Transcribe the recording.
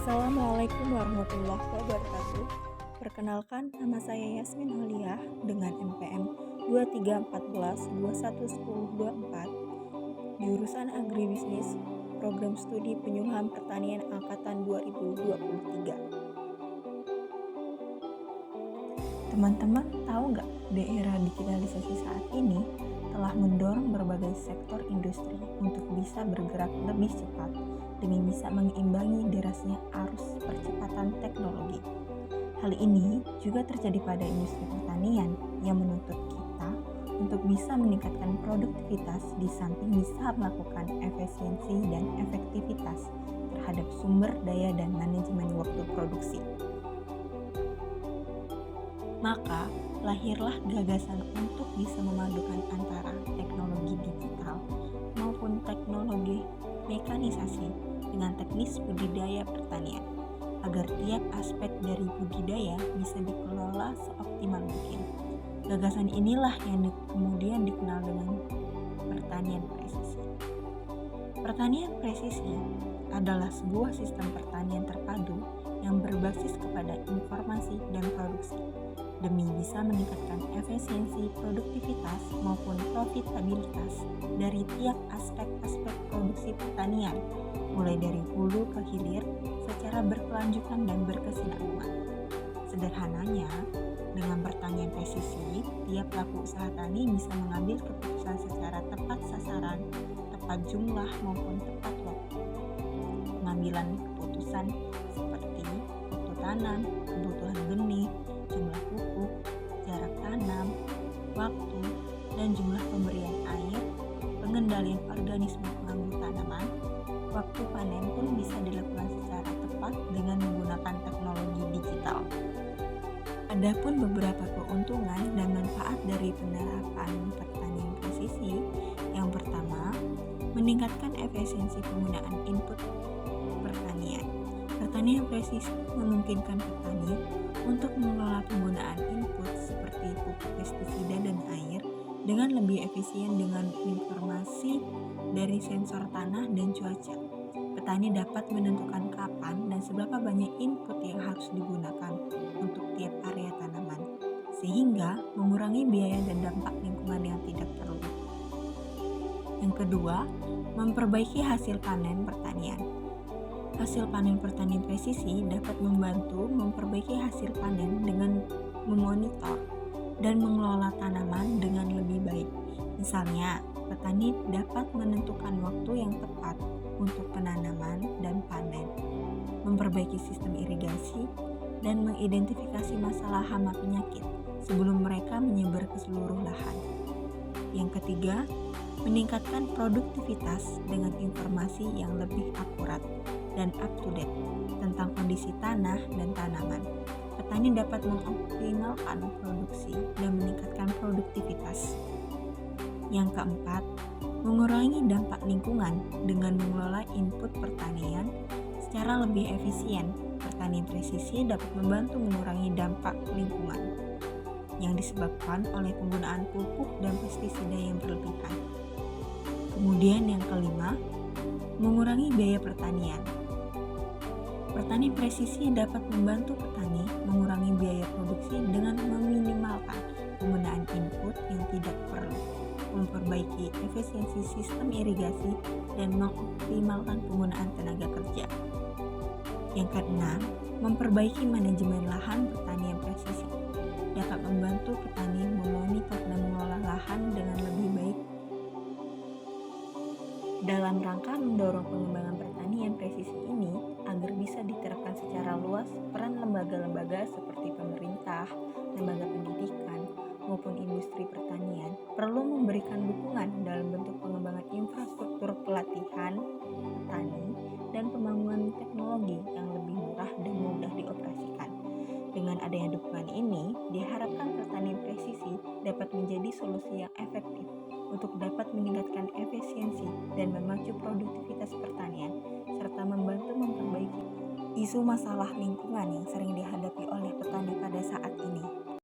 Assalamualaikum warahmatullahi wabarakatuh. Perkenalkan, nama saya Yasmin Holiah dengan NPM 2314211024, jurusan Agribisnis, Program Studi Penyuluhan Pertanian Angkatan 2023. Teman-teman tahu nggak, di era digitalisasi saat ini telah mendorong berbagai sektor industri untuk bisa bergerak lebih cepat demi bisa mengimbangi derasnya arus percepatan teknologi. Hal ini juga terjadi pada industri pertanian yang menuntut kita untuk bisa meningkatkan produktivitas di samping bisa melakukan efisiensi dan efektivitas terhadap sumber daya dan manajemen waktu produksi. Maka lahirlah gagasan untuk bisa memadukan antara teknologi digital maupun teknologi mekanisasi dengan teknis budidaya pertanian, agar tiap aspek dari budidaya bisa dikelola seoptimal mungkin. Gagasan inilah yang kemudian dikenal dengan pertanian presisi. Pertanian presisi adalah sebuah sistem pertanian terpadu yang berbasis kepada informasi dan produksi, demi bisa meningkatkan efisiensi, produktivitas, maupun profitabilitas dari tiap aspek-aspek produksi pertanian, mulai dari hulu ke hilir secara berkelanjutan dan berkesinambungan. Sederhananya, dengan pertanian presisi, tiap pelaku usaha tani bisa mengambil keputusan secara tepat sasaran, tepat jumlah maupun tepat waktu. Pengambilan keputusan seperti waktu tanam, kebutuhan benih, jumlah pupuk, jarak tanam, waktu, dan jumlah pemberian air, pengendalian organisme pengganggu tanaman, waktu panen pun bisa dilakukan secara tepat dengan menggunakan teknologi digital. Adapun beberapa keuntungan dan manfaat dari penerapan pertanian presisi, yang pertama, meningkatkan efisiensi penggunaan input pertanian. Pertanian presisi memungkinkan petani untuk mengelola penggunaan input seperti pupuk, pestisida, dan air dengan lebih efisien dengan informasi dari sensor tanah dan cuaca. Petani dapat menentukan kapan dan seberapa banyak input yang harus digunakan untuk tiap area tanaman, sehingga mengurangi biaya dan dampak lingkungan yang tidak perlu. Yang kedua, memperbaiki hasil panen pertanian. Hasil panen pertanian presisi dapat membantu memperbaiki hasil panen dengan memonitor dan mengelola tanaman dengan lebih baik. Misalnya, petani dapat menentukan waktu yang tepat untuk penanaman dan panen, memperbaiki sistem irigasi, dan mengidentifikasi masalah hama penyakit sebelum mereka menyebar ke seluruh lahan. Yang ketiga, meningkatkan produktivitas dengan informasi yang lebih akurat dan up to date tentang kondisi tanah dan tanaman. Petani dapat mengoptimalkan produksi dan meningkatkan produktivitas. Yang keempat, mengurangi dampak lingkungan dengan mengelola input pertanian secara lebih efisien. Pertanian presisi dapat membantu mengurangi dampak lingkungan yang disebabkan oleh penggunaan pupuk dan pestisida yang berlebihan. Kemudian yang kelima, mengurangi biaya pertanian. Pertanian presisi dapat membantu petani mengurangi biaya produksi dengan meminimalkan penggunaan input yang tidak perlu, memperbaiki efisiensi sistem irigasi, dan mengoptimalkan penggunaan tenaga kerja. Yang keenam, memperbaiki manajemen lahan. Pertanian presisi dapat membantu petani memonitor dan mengelola lahan dengan lebih baik. Dalam rangka mendorong pengembangan pertanian presisi ini agar bisa diterapkan secara luas, peran lembaga-lembaga seperti pemerintah, lembaga pendidikan, maupun industri pertanian perlu memberikan dukungan dalam bentuk pengembangan infrastruktur pelatihan petani dan pembangunan teknologi yang lebih murah dan mudah dioperasikan. Dengan adanya dukungan ini, diharapkan pertanian presisi dapat menjadi solusi yang efektif untuk dapat meningkatkan efisiensi dan memacu produktivitas pertanian, serta membantu memperbaiki isu masalah lingkungan yang sering dihadapi oleh petani pada saat ini.